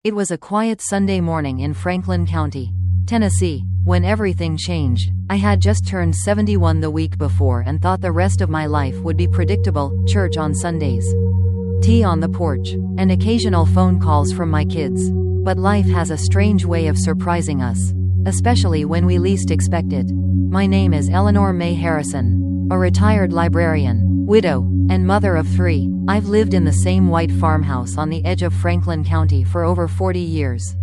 It was a quiet Sunday morning in Franklin County, Tennessee, when everything changed. I had just turned 71 the week before and thought the rest of my life would be predictable: church on Sundays, tea on the porch, and occasional phone calls from my kids. But life has a strange way of surprising us, especially when we least expect it. My name is Eleanor May Harrison, a retired librarian, widow, and mother of 3. I've lived in the same white farmhouse on the edge of Franklin County for over 40 years.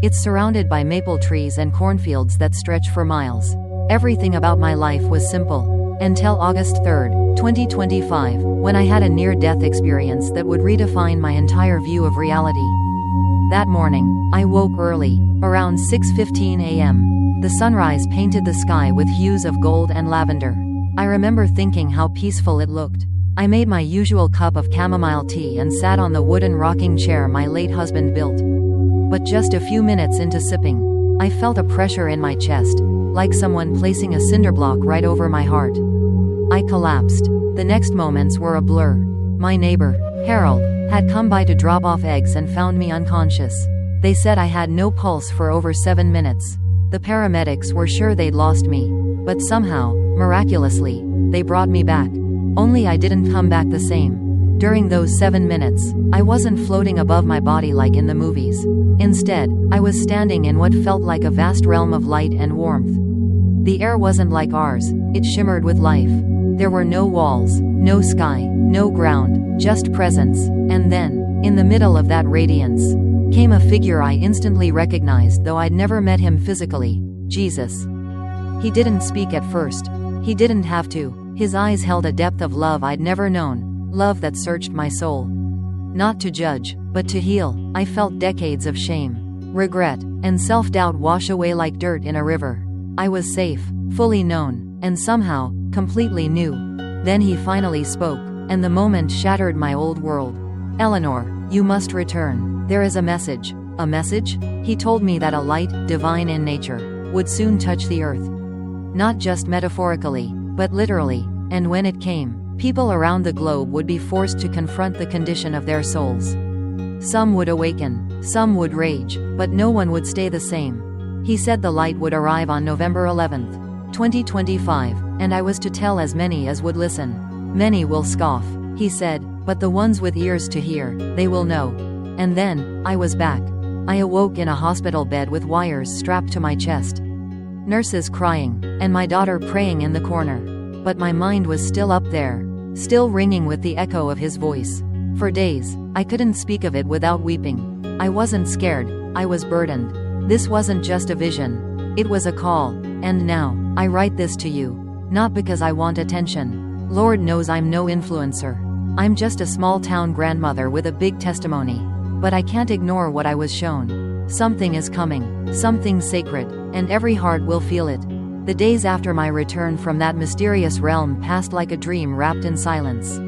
It's surrounded by maple trees and cornfields that stretch for miles. Everything about my life was simple, until August 3, 2025, when I had a near-death experience that would redefine my entire view of reality. That morning, I woke early, around 6:15 a.m. The sunrise painted the sky with hues of gold and lavender. I remember thinking how peaceful it looked. I made my usual cup of chamomile tea and sat on the wooden rocking chair my late husband built. But just a few minutes into sipping, I felt a pressure in my chest, like someone placing a cinder block right over my heart. I collapsed. The next moments were a blur. My neighbor, Harold, had come by to drop off eggs and found me unconscious. They said I had no pulse for over 7 minutes. The paramedics were sure they'd lost me, but somehow, miraculously, they brought me back. Only I didn't come back the same. During those 7 minutes, I wasn't floating above my body like in the movies. Instead, I was standing in what felt like a vast realm of light and warmth. The air wasn't like ours, it shimmered with life. There were no walls, no sky, no ground, just presence. And then, in the middle of that radiance, came a figure I instantly recognized, though I'd never met him physically: Jesus. He didn't speak at first. He didn't have to. His eyes held a depth of love I'd never known, love that searched my soul. Not to judge, but to heal. I felt decades of shame, regret, and self-doubt wash away like dirt in a river. I was safe, fully known, and somehow, completely new. Then he finally spoke, and the moment shattered my old world. "Eleanor, you must return. There is a message." A message? He told me that a light, divine in nature, would soon touch the earth. Not just metaphorically, but literally. And when it came, people around the globe would be forced to confront the condition of their souls. Some would awaken, some would rage, but no one would stay the same. He said the light would arrive on November 11, 2025, and I was to tell as many as would listen. "Many will scoff," he said, "but the ones with ears to hear, they will know." And then, I was back. I awoke in a hospital bed with wires strapped to my chest. Nurses crying, and my daughter praying in the corner. But my mind was still up there, still ringing with the echo of his voice. For days, I couldn't speak of it without weeping. I wasn't scared, I was burdened. This wasn't just a vision. It was a call. And now, I write this to you. Not because I want attention. Lord knows I'm no influencer. I'm just a small-town grandmother with a big testimony. But I can't ignore what I was shown. Something is coming, something sacred, and every heart will feel it. The days after my return from that mysterious realm passed like a dream wrapped in silence.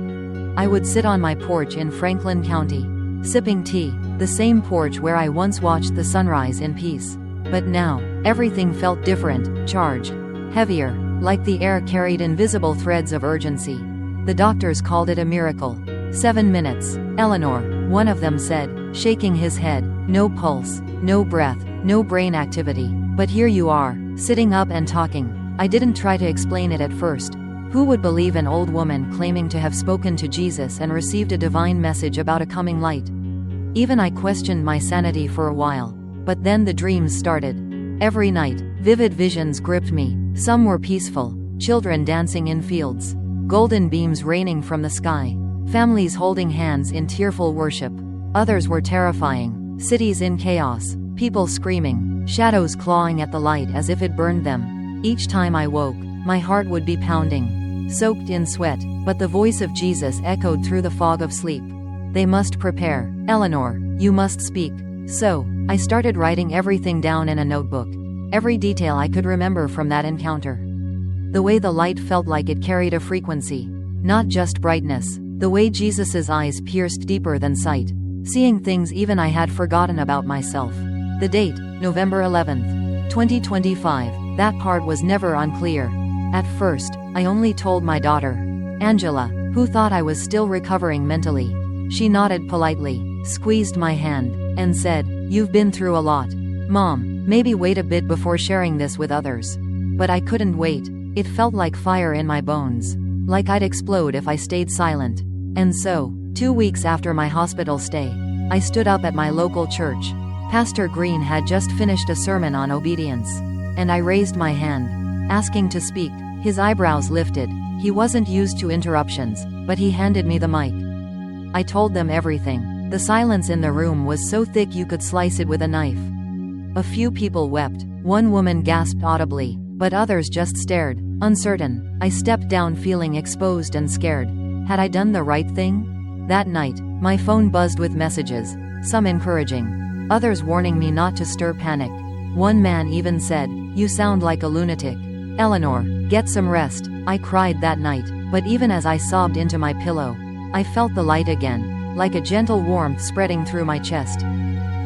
I would sit on my porch in Franklin County, sipping tea, the same porch where I once watched the sunrise in peace. But now, everything felt different, charged, heavier, like the air carried invisible threads of urgency. The doctors called it a miracle. 7 minutes, Eleanor, one of them said, shaking his head. No pulse, no breath, no brain activity. But here you are, sitting up and talking. I didn't try to explain it at first. Who would believe an old woman claiming to have spoken to Jesus and received a divine message about a coming light? Even I questioned my sanity for a while. But then the dreams started. Every night, vivid visions gripped me. Some were peaceful, children dancing in fields, golden beams raining from the sky, families holding hands in tearful worship. Others were terrifying, cities in chaos, people screaming, shadows clawing at the light as if it burned them. Each time I woke, my heart would be pounding, soaked in sweat, but the voice of Jesus echoed through the fog of sleep. "They must prepare. Eleanor, you must speak." So, I started writing everything down in a notebook. Every detail I could remember from that encounter. The way the light felt like it carried a frequency, not just brightness. The way Jesus's eyes pierced deeper than sight, seeing things even I had forgotten about myself. The date, November 11, 2025, that part was never unclear. At first, I only told my daughter, Angela, who thought I was still recovering mentally. She nodded politely, squeezed my hand, and said, You've been through a lot. Mom, maybe wait a bit before sharing this with others. But I couldn't wait. It felt like fire in my bones. Like I'd explode if I stayed silent. And so, 2 weeks after my hospital stay, I stood up at my local church. Pastor Green had just finished a sermon on obedience. And I raised my hand, asking to speak. His eyebrows lifted. He wasn't used to interruptions, but he handed me the mic. I told them everything. The silence in the room was so thick you could slice it with a knife. A few people wept. One woman gasped audibly, but others just stared, uncertain. I stepped down feeling exposed and scared. Had I done the right thing? That night, my phone buzzed with messages, some encouraging, others warning me not to stir panic. One man even said, "You sound like a lunatic. Eleanor, get some rest." I cried that night, but even as I sobbed into my pillow, I felt the light again, like a gentle warmth spreading through my chest,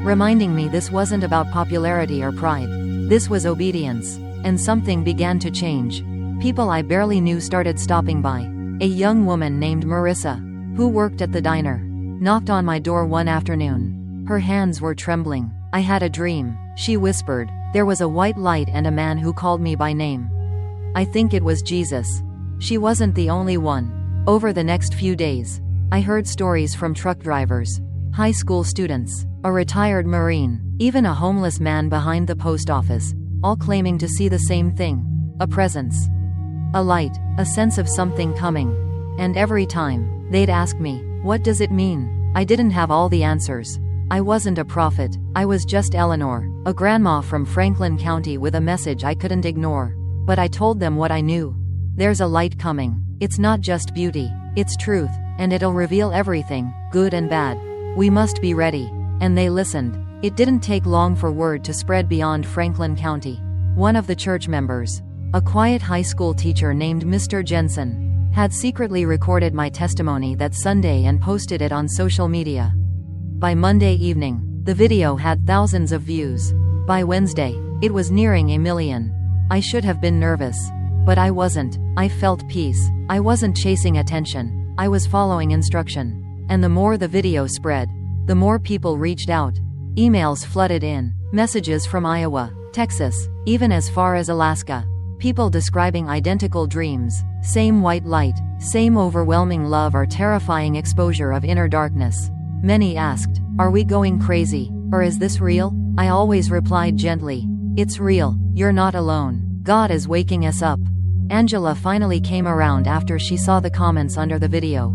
reminding me this wasn't about popularity or pride. This was obedience. And something began to change. People I barely knew started stopping by. A young woman named Marissa, who worked at the diner, knocked on my door one afternoon. Her hands were trembling. "I had a dream," she whispered. "There was a white light and a man who called me by name. I think it was Jesus." She wasn't the only one. Over the next few days, I heard stories from truck drivers, high school students, a retired Marine, even a homeless man behind the post office, all claiming to see the same thing. A presence. A light. A sense of something coming. And every time, they'd ask me, "What does it mean?" I didn't have all the answers. I wasn't a prophet. I was just Eleanor, a grandma from Franklin County with a message I couldn't ignore. But I told them what I knew. There's a light coming. It's not just beauty. It's truth. And it'll reveal everything, good and bad. We must be ready. And they listened. It didn't take long for word to spread beyond Franklin County. One of the church members, a quiet high school teacher named Mr. Jensen, had secretly recorded my testimony that Sunday and posted it on social media. By Monday evening, the video had thousands of views. By Wednesday, it was nearing 1 million. I should have been nervous. But I wasn't. I felt peace. I wasn't chasing attention. I was following instruction. And the more the video spread, the more people reached out. Emails flooded in, messages from Iowa, Texas, even as far as Alaska. People describing identical dreams, same white light, same overwhelming love or terrifying exposure of inner darkness. Many asked, "Are we going crazy? Or is this real?" I always replied gently, "It's real. You're not alone. God is waking us up." Angela finally came around after she saw the comments under the video.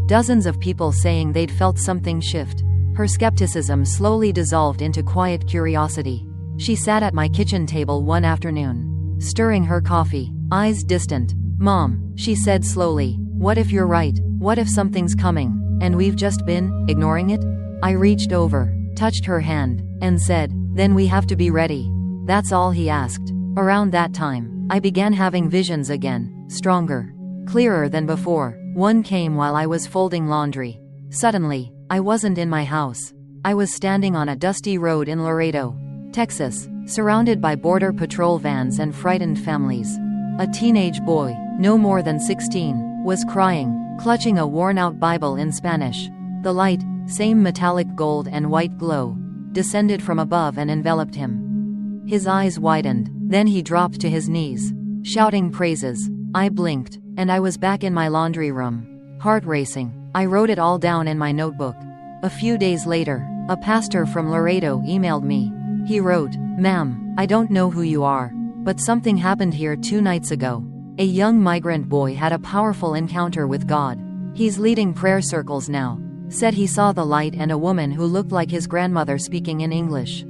Dozens of people saying they'd felt something shift. Her skepticism slowly dissolved into quiet curiosity. She sat at my kitchen table one afternoon, stirring her coffee, eyes distant. "Mom," she said slowly, "what if you're right? What if something's coming, and we've just been ignoring it?" I reached over, touched her hand, and said, "Then we have to be ready." That's all he asked. Around that time, I began having visions again, stronger, clearer than before. One came while I was folding laundry. Suddenly, I wasn't in my house. I was standing on a dusty road in Laredo, Texas, surrounded by Border Patrol vans and frightened families. A teenage boy, no more than 16, was crying, clutching a worn-out Bible in Spanish. The light, same metallic gold and white glow, descended from above and enveloped him. His eyes widened, then he dropped to his knees, shouting praises. I blinked, and I was back in my laundry room, heart racing. I wrote it all down in my notebook. A few days later, a pastor from Laredo emailed me. He wrote, "Ma'am, I don't know who you are, but something happened here 2 nights ago. A young migrant boy had a powerful encounter with God. He's leading prayer circles now. Said he saw the light and a woman who looked like his grandmother speaking in English."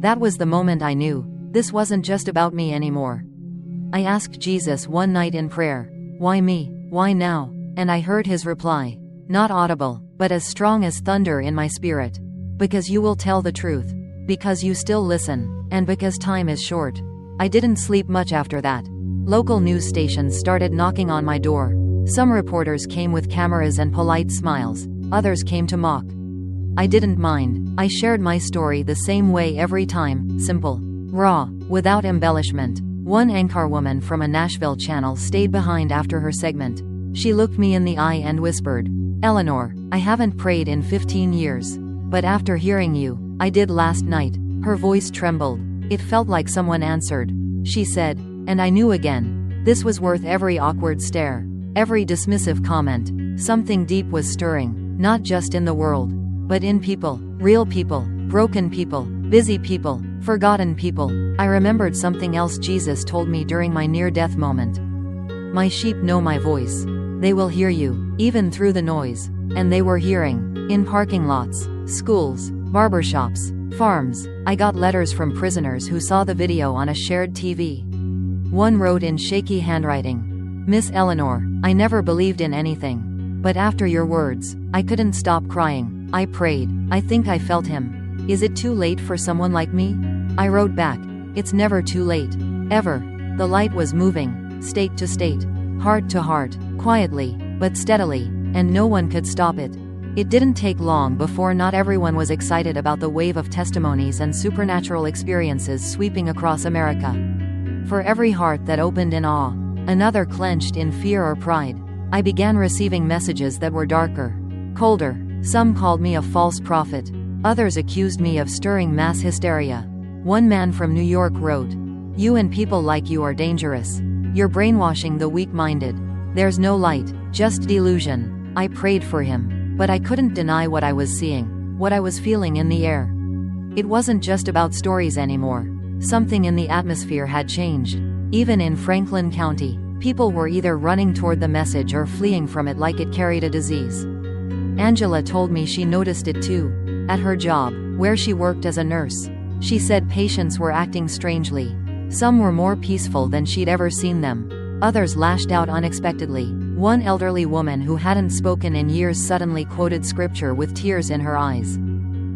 That was the moment I knew, this wasn't just about me anymore. I asked Jesus one night in prayer, "Why me? Why now?" And I heard his reply, not audible, but as strong as thunder in my spirit. "Because you will tell the truth. Because you still listen. And because time is short." I didn't sleep much after that. Local news stations started knocking on my door. Some reporters came with cameras and polite smiles. Others came to mock. I didn't mind. I shared my story the same way every time, simple, raw, without embellishment. One anchorwoman from a Nashville channel stayed behind after her segment. She looked me in the eye and whispered, "Eleanor, I haven't prayed in 15 years. But after hearing you, I did last night." Her voice trembled. It felt like someone answered. She said, and I knew again. This was worth every awkward stare, every dismissive comment. Something deep was stirring, not just in the world, but in people, real people, broken people, busy people, forgotten people. I remembered something else Jesus told me during my near-death moment. "My sheep know my voice. They will hear you, even through the noise." And they were hearing. In parking lots, schools, barbershops, farms. I got letters from prisoners who saw the video on a shared TV. One wrote in shaky handwriting, "Miss Eleanor, I never believed in anything. But after your words, I couldn't stop crying. I prayed. I think I felt him. Is it too late for someone like me?" I wrote back, "It's never too late. Ever." The light was moving, state to state, heart to heart, quietly, but steadily, and no one could stop it. It didn't take long before not everyone was excited about the wave of testimonies and supernatural experiences sweeping across America. For every heart that opened in awe, another clenched in fear or pride. I began receiving messages that were darker, colder. Some called me a false prophet. Others accused me of stirring mass hysteria. One man from New York wrote, "You and people like you are dangerous. You're brainwashing the weak-minded. There's no light, just delusion." I prayed for him, but I couldn't deny what I was seeing, what I was feeling in the air. It wasn't just about stories anymore. Something in the atmosphere had changed. Even in Franklin County, people were either running toward the message or fleeing from it like it carried a disease. Angela told me she noticed it too. At her job, where she worked as a nurse, she said patients were acting strangely. Some were more peaceful than she'd ever seen them. Others lashed out unexpectedly. One elderly woman who hadn't spoken in years suddenly quoted scripture with tears in her eyes.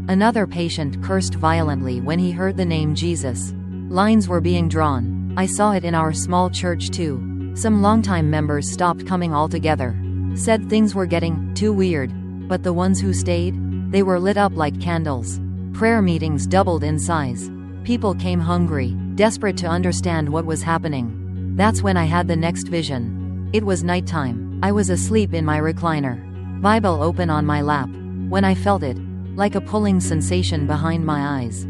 Another patient cursed violently when he heard the name Jesus. Lines were being drawn. I saw it in our small church too. Some longtime members stopped coming altogether. Said things were getting too weird. But the ones who stayed, they were lit up like candles. Prayer meetings doubled in size. People came hungry, desperate to understand what was happening. That's when I had the next vision. It was nighttime. I was asleep in my recliner, Bible open on my lap, when I felt it, like a pulling sensation behind my eyes.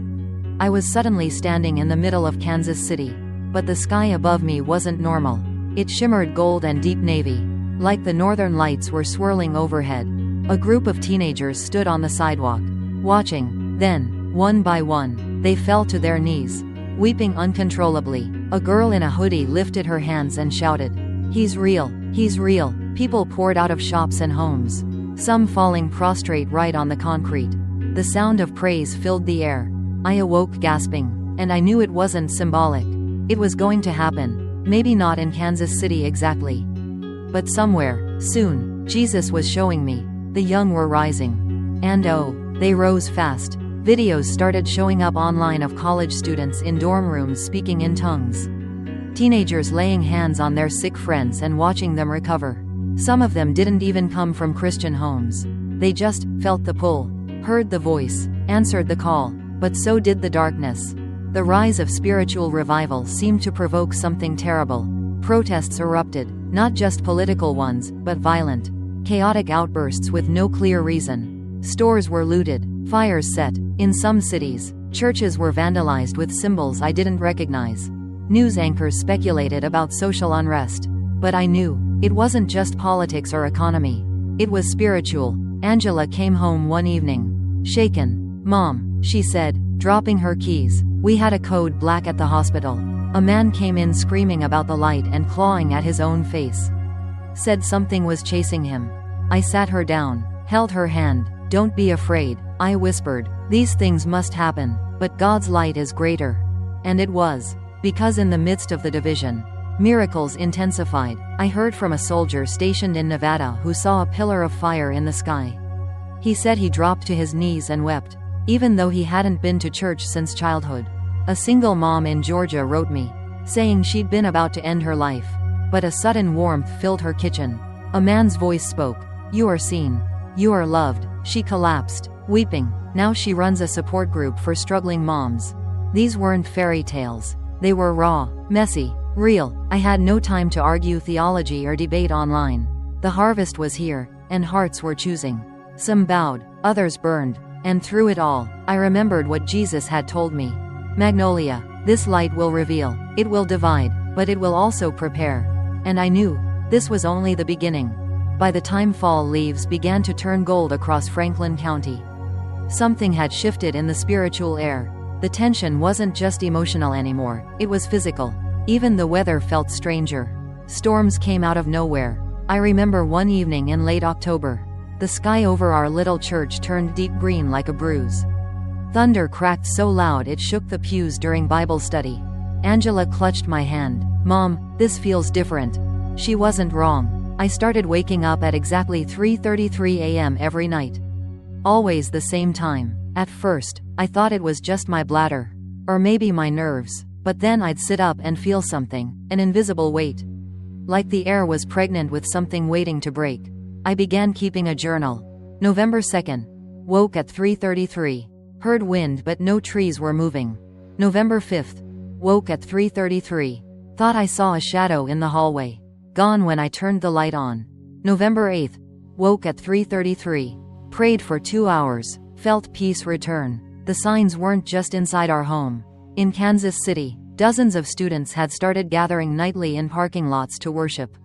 I was suddenly standing in the middle of Kansas City, but the sky above me wasn't normal. It shimmered gold and deep navy, like the northern lights were swirling overhead. A group of teenagers stood on the sidewalk, watching. Then, one by one, they fell to their knees, weeping uncontrollably. A girl in a hoodie lifted her hands and shouted, "He's real! He's real!" People poured out of shops and homes, some falling prostrate right on the concrete. The sound of praise filled the air. I awoke gasping, and I knew it wasn't symbolic. It was going to happen. Maybe not in Kansas City exactly, but somewhere, soon. Jesus was showing me. The young were rising. And oh, they rose fast. Videos started showing up online of college students in dorm rooms speaking in tongues. Teenagers laying hands on their sick friends and watching them recover. Some of them didn't even come from Christian homes. They just felt the pull, heard the voice, answered the call. But so did the darkness. The rise of spiritual revival seemed to provoke something terrible. Protests erupted, not just political ones, but violent, chaotic outbursts with no clear reason. Stores were looted, fires set. In some cities, churches were vandalized with symbols I didn't recognize. News anchors speculated about social unrest. But I knew, it wasn't just politics or economy. It was spiritual. Angela came home one evening, shaken. "Mom," she said, dropping her keys, "we had a code black at the hospital. A man came in screaming about the light and clawing at his own face. Said something was chasing him." I sat her down, held her hand. "Don't be afraid," I whispered. "These things must happen, but God's light is greater." And it was. Because in the midst of the division, miracles intensified. I heard from a soldier stationed in Nevada who saw a pillar of fire in the sky. He said he dropped to his knees and wept, even though he hadn't been to church since childhood. A single mom in Georgia wrote me, saying she'd been about to end her life, but a sudden warmth filled her kitchen. A man's voice spoke, "You are seen. You are loved." She collapsed, weeping. Now she runs a support group for struggling moms. These weren't fairy tales. They were raw, messy, real. I had no time to argue theology or debate online. The harvest was here, and hearts were choosing. Some bowed, others burned, And through it all, I remembered what Jesus had told me. Magnolia, this light will reveal, it will divide, but it will also prepare. And I knew, this was only the beginning. By the time fall leaves began to turn gold across Franklin County, something had shifted in the spiritual air. The tension wasn't just emotional anymore, it was physical. Even the weather felt stranger. Storms came out of nowhere. I remember one evening in late October. The sky over our little church turned deep green like a bruise. Thunder cracked so loud it shook the pews during Bible study. Angela clutched my hand. "Mom, this feels different." She wasn't wrong. I started waking up at exactly 3:33 a.m. every night. Always the same time. At first, I thought it was just my bladder. Or maybe my nerves. But then I'd sit up and feel something, an invisible weight. Like the air was pregnant with something waiting to break. I began keeping a journal. November 2nd. Woke at 3:33. Heard wind but no trees were moving. November 5th. Woke at 3:33. Thought I saw a shadow in the hallway. Gone when I turned the light on. November 8th. Woke at 3:33. Prayed for 2 hours. Felt peace return. The signs weren't just inside our home. In Kansas City, dozens of students had started gathering nightly in parking lots to worship.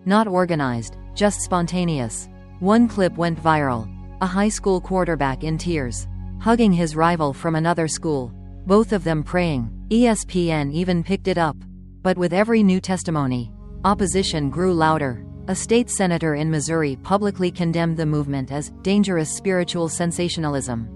Not organized, just spontaneous. One clip went viral. A high school quarterback in tears, hugging his rival from another school. Both of them praying. ESPN even picked it up. But with every new testimony, opposition grew louder. A state senator in Missouri publicly condemned the movement as dangerous spiritual sensationalism.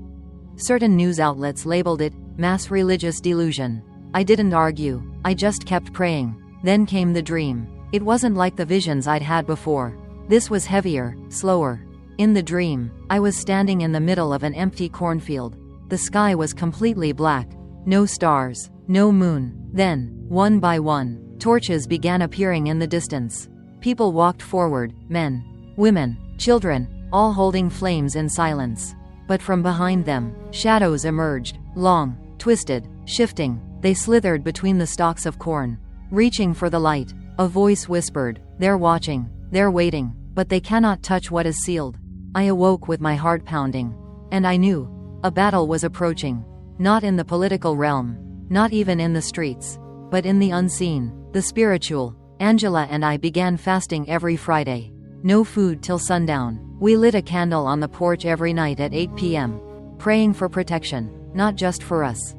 Certain news outlets labeled it mass religious delusion. I didn't argue, I just kept praying. Then came the dream. It wasn't like the visions I'd had before. This was heavier, slower. In the dream, I was standing in the middle of an empty cornfield. The sky was completely black. No stars, no moon. Then, one by one, torches began appearing in the distance. People walked forward, men, women, children, all holding flames in silence. But from behind them, shadows emerged, long, twisted, shifting. They slithered between the stalks of corn, reaching for the light. A voice whispered, "They're watching, they're waiting, but they cannot touch what is sealed." I awoke with my heart pounding. And I knew, a battle was approaching. Not in the political realm, not even in the streets, but in the unseen, the spiritual. Angela and I began fasting every Friday. No food till sundown. We lit a candle on the porch every night at 8 p.m., praying for protection, not just for us,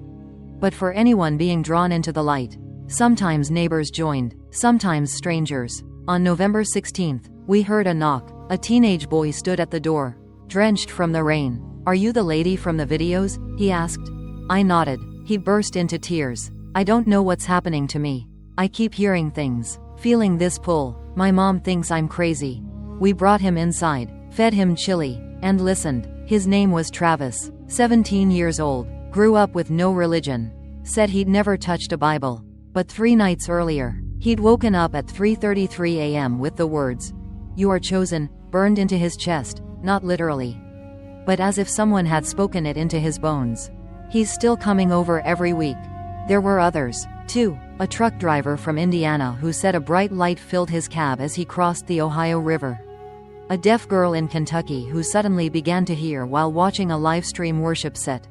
but for anyone being drawn into the light. Sometimes neighbors joined, sometimes strangers. On November 16th, we heard a knock. A teenage boy stood at the door, drenched from the rain. "Are you the lady from the videos?" he asked. I nodded. He burst into tears. "I don't know what's happening to me. I keep hearing things, feeling this pull. My mom thinks I'm crazy." We brought him inside, fed him chili, and listened. His name was Travis, 17 years old, grew up with no religion. Said he'd never touched a Bible. But 3 nights earlier, he'd woken up at 3:33 a.m. with the words, "You are chosen," burned into his chest, not literally, but as if someone had spoken it into his bones. He's still coming over every week. There were others, too. A truck driver from Indiana who said a bright light filled his cab as he crossed the Ohio River. A deaf girl in Kentucky who suddenly began to hear while watching a live stream worship set.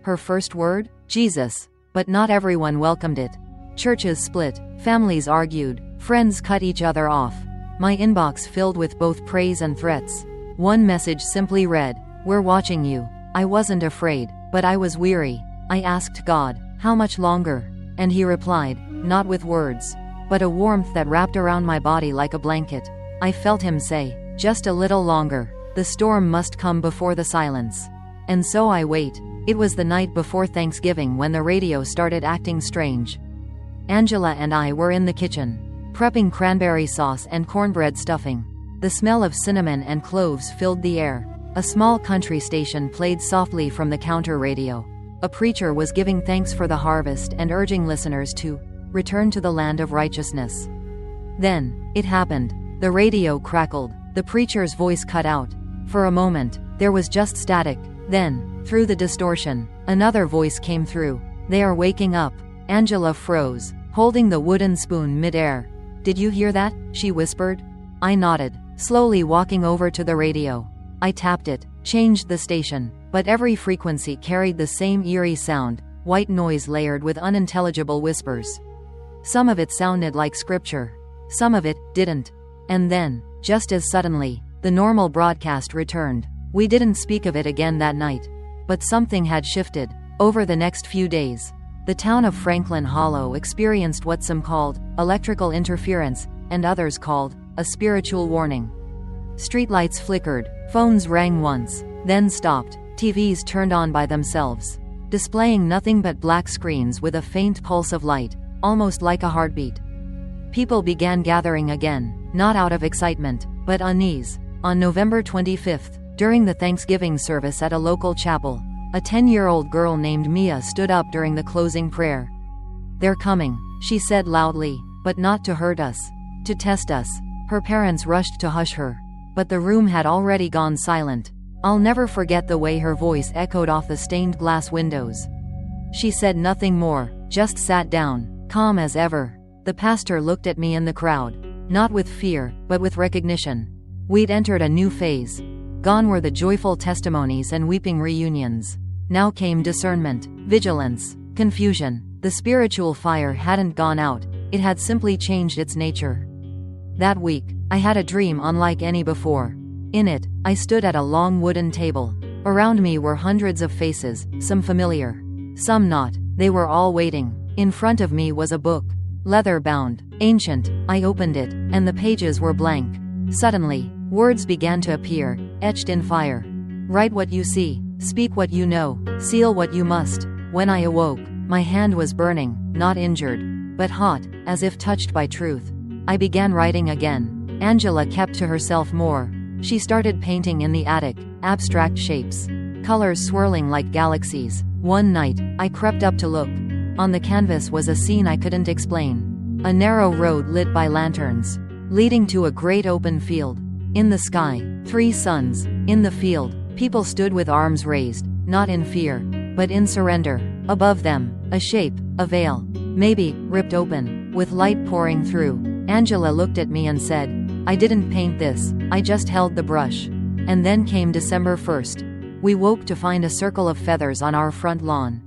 Her first word? Jesus. But not everyone welcomed it. Churches split, families argued, friends cut each other off. My inbox filled with both praise and threats. One message simply read, "We're watching you." I wasn't afraid, but I was weary. I asked God, "How much longer?" And he replied, not with words, but a warmth that wrapped around my body like a blanket. I felt him say, "Just a little longer. The storm must come before the silence." And so I wait. It was the night before Thanksgiving when the radio started acting strange. Angela and I were in the kitchen, prepping cranberry sauce and cornbread stuffing. The smell of cinnamon and cloves filled the air. A small country station played softly from the counter radio. A preacher was giving thanks for the harvest and urging listeners to return to the land of righteousness. Then, it happened. The radio crackled. The preacher's voice cut out. For a moment, there was just static. Then, through the distortion, another voice came through. "They are waking up." Angela froze, holding the wooden spoon mid-air. "Did you hear that?" she whispered. I nodded, slowly walking over to the radio. I tapped it, changed the station. But every frequency carried the same eerie sound, white noise layered with unintelligible whispers. Some of it sounded like scripture. Some of it didn't. And then, just as suddenly, the normal broadcast returned. We didn't speak of it again that night. But something had shifted. Over the next few days, the town of Franklin Hollow experienced what some called electrical interference, and others called a spiritual warning. Streetlights flickered, phones rang once, then stopped, TVs turned on by themselves, displaying nothing but black screens with a faint pulse of light, almost like a heartbeat. People began gathering again, not out of excitement, but unease. On November 25th, during the Thanksgiving service at a local chapel, a 10-year-old girl named Mia stood up during the closing prayer. "They're coming," she said loudly, "but not to hurt us. To test us." Her parents rushed to hush her. But the room had already gone silent. I'll never forget the way her voice echoed off the stained glass windows. She said nothing more, just sat down, calm as ever. The pastor looked at me and the crowd. Not with fear, but with recognition. We'd entered a new phase. Gone were the joyful testimonies and weeping reunions. Now came discernment, vigilance, confusion. The spiritual fire hadn't gone out, it had simply changed its nature. That week, I had a dream unlike any before. In it, I stood at a long wooden table. Around me were hundreds of faces, some familiar, some not. They were all waiting. In front of me was a book, leather-bound, ancient. I opened it, and the pages were blank. Suddenly, words began to appear, etched in fire. "Write what you see, speak what you know, seal what you must." When I awoke, my hand was burning, not injured, but hot, as if touched by truth. I began writing again. Angela kept to herself more. She started painting in the attic, abstract shapes, colors swirling like galaxies. One night, I crept up to look. On the canvas was a scene I couldn't explain. A narrow road lit by lanterns, leading to a great open field. In the sky, 3 suns. In the field, people stood with arms raised, not in fear, but in surrender. Above them, a shape, a veil, maybe, ripped open, with light pouring through. Angela looked at me and said, "I didn't paint this, I just held the brush." And then came December 1st. We woke to find a circle of feathers on our front lawn.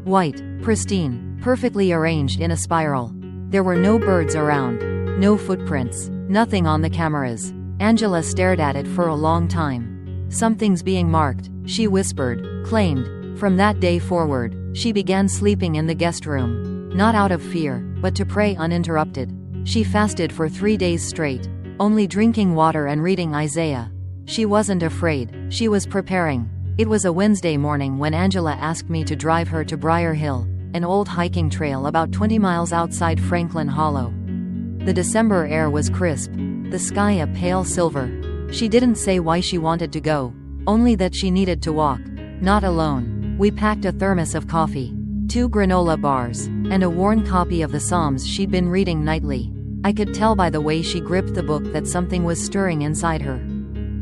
White, pristine, perfectly arranged in a spiral. There were no birds around, no footprints, nothing on the cameras. Angela stared at it for a long time. "Something's being marked," she whispered, claimed. From that day forward, she began sleeping in the guest room. Not out of fear, but to pray uninterrupted. She fasted for 3 days straight, only drinking water and reading Isaiah. She wasn't afraid, she was preparing. It was a Wednesday morning when Angela asked me to drive her to Briar Hill, an old hiking trail about 20 miles outside Franklin Hollow. The December air was crisp, the sky a pale silver. She didn't say why she wanted to go, only that she needed to walk. Not alone. We packed a thermos of coffee, 2 granola bars, and a worn copy of the Psalms she'd been reading nightly. I could tell by the way she gripped the book that something was stirring inside her.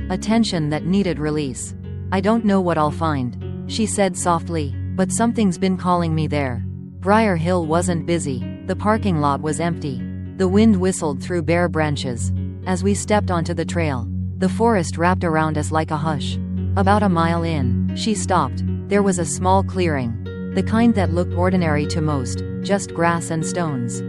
A tension that needed release. "I don't know what I'll find," she said softly, "but something's been calling me there." Briar Hill wasn't busy. The parking lot was empty. The wind whistled through bare branches. As we stepped onto the trail, the forest wrapped around us like a hush. About a mile in, she stopped. There was a small clearing, the kind that looked ordinary to most, just grass and stones.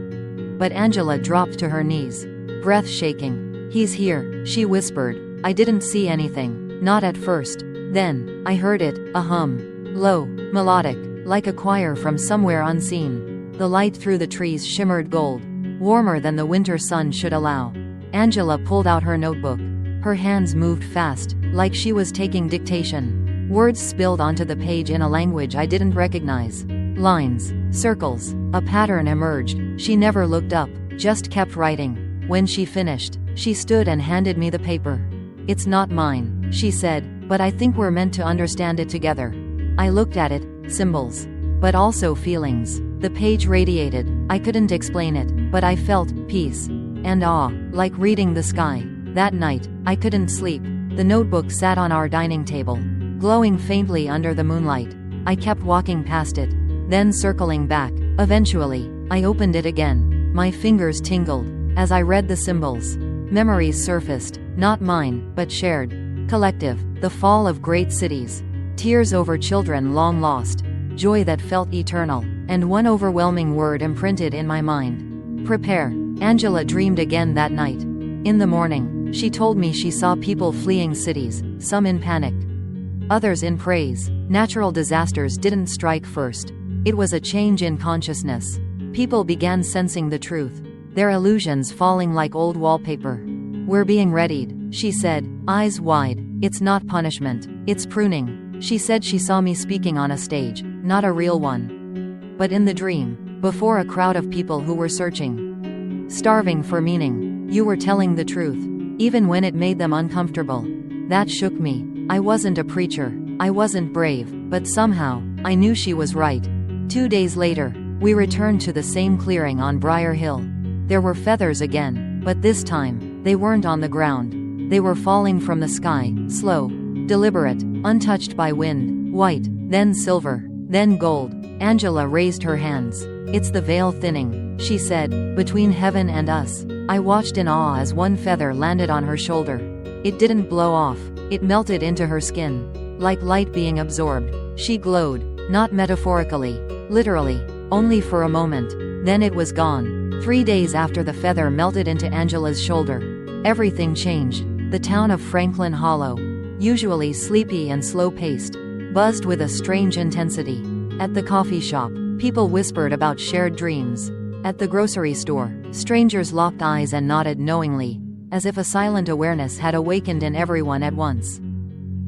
But Angela dropped to her knees, breath shaking. "He's here," she whispered. I didn't see anything, not at first. Then, I heard it, a hum. Low, melodic, like a choir from somewhere unseen. The light through the trees shimmered gold, warmer than the winter sun should allow. Angela pulled out her notebook. Her hands moved fast, like she was taking dictation. Words spilled onto the page in a language I didn't recognize. Lines, circles, a pattern emerged. She never looked up, just kept writing. When she finished, she stood and handed me the paper. "It's not mine," she said, "but I think we're meant to understand it together." I looked at it, symbols, but also feelings. The page radiated. I couldn't explain it, but I felt peace and awe, like reading the sky. That night, I couldn't sleep. The notebook sat on our dining table, glowing faintly under the moonlight. I kept walking past it, then circling back. Eventually, I opened it again. My fingers tingled as I read the symbols. Memories surfaced, not mine, but shared, collective. The fall of great cities, Tears over children long lost. Joy that felt eternal. And one overwhelming word imprinted in my mind. Prepare. Angela dreamed again that night. In the morning, she told me she saw people fleeing cities, some in panic, others in praise. Natural disasters didn't strike first. It was a change in consciousness. People began sensing the truth, their illusions falling like old wallpaper. We're being readied, she said, eyes wide. It's not punishment, it's pruning. She said she saw me speaking on a stage, not a real one, but in the dream, before a crowd of people who were searching, starving for meaning. You were telling the truth, even when it made them uncomfortable. That shook me. I wasn't a preacher, I wasn't brave, but somehow, I knew she was right. 2 days later, we returned to the same clearing on Briar Hill. There were feathers again, but this time, they weren't on the ground. They were falling from the sky, slow, deliberate, untouched by wind, white, then silver, then gold. Angela raised her hands. It's the veil thinning, she said, between heaven and us. I watched in awe as one feather landed on her shoulder. It didn't blow off, it melted into her skin, like light being absorbed. She glowed, not metaphorically, literally, only for a moment. Then it was gone. 3 days after the feather melted into Angela's shoulder, everything changed. The town of Franklin Hollow, usually sleepy and slow-paced, buzzed with a strange intensity. At the coffee shop, people whispered about shared dreams. At the grocery store, strangers locked eyes and nodded knowingly, as if a silent awareness had awakened in everyone at once.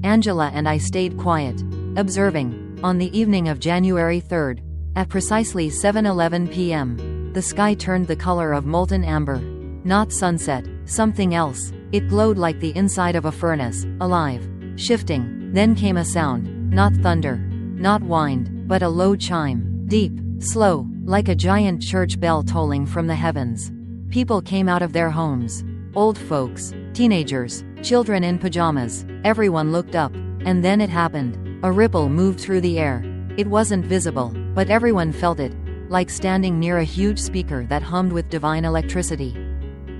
Angela and I stayed quiet, observing. On the evening of January 3rd, at precisely 7:11 p.m., the sky turned the color of molten amber. Not sunset, something else. It glowed like the inside of a furnace, alive, shifting. Then came a sound, not thunder, not wind, but a low chime, deep, slow, like a giant church bell tolling from the heavens. People came out of their homes. Old folks, teenagers, children in pajamas. Everyone looked up, and then it happened. A ripple moved through the air. It wasn't visible, but everyone felt it, like standing near a huge speaker that hummed with divine electricity.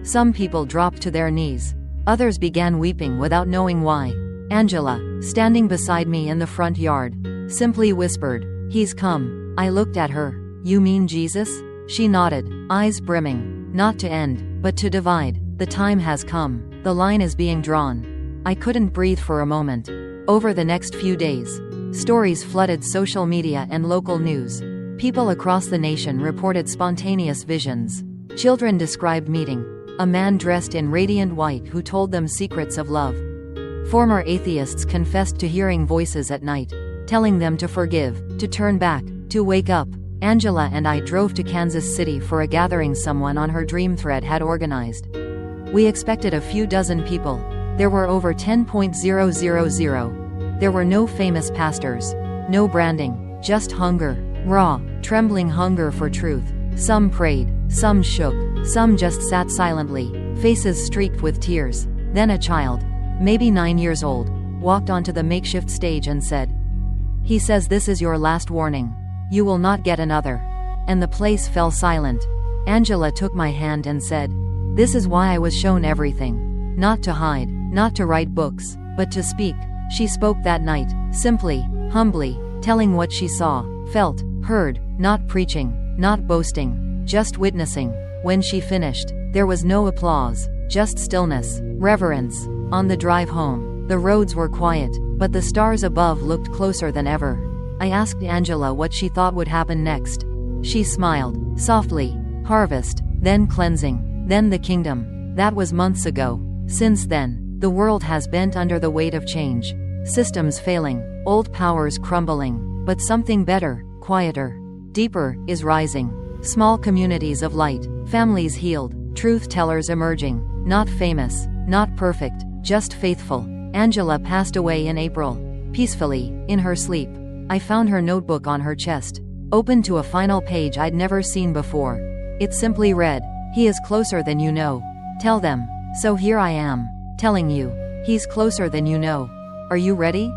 Some people dropped to their knees. Others began weeping without knowing why. Angela, standing beside me in the front yard, simply whispered, "He's come." I looked at her. "You mean Jesus?" She nodded, eyes brimming. "Not to end, but to divide. The time has come. The line is being drawn." I couldn't breathe for a moment. Over the next few days, stories flooded social media and local news. People across the nation reported spontaneous visions. Children described meeting a man dressed in radiant white who told them secrets of love. Former atheists confessed to hearing voices at night, telling them to forgive, to turn back, to wake up. Angela and I drove to Kansas City for a gathering someone on her dream thread had organized. We expected a few dozen people. There were over 10,000. There were no famous pastors, no branding, just hunger, raw, trembling hunger for truth. Some prayed, some shook, some just sat silently, faces streaked with tears. Then a child, maybe 9 years old, walked onto the makeshift stage and said, "He says this is your last warning. You will not get another." And the place fell silent. Angela took my hand and said, "This is why I was shown everything. Not to hide, not to write books, but to speak." She spoke that night, simply, humbly, telling what she saw, felt, heard, not preaching, not boasting, just witnessing. When she finished, there was no applause, just stillness, reverence. On the drive home, the roads were quiet, but the stars above looked closer than ever. I asked Angela what she thought would happen next. She smiled, softly. Harvest, then cleansing, then the kingdom. That was months ago. Since then, the world has bent under the weight of change. Systems failing, old powers crumbling, but something better, quieter, deeper, is rising. Small communities of light, families healed, truth tellers emerging. Not famous, not perfect, just faithful. Angela passed away in April, peacefully, in her sleep. I found her notebook on her chest, open to a final page I'd never seen before. It simply read, "He is closer than you know. Tell them." So here I am, telling you, he's closer than you know. Are you ready?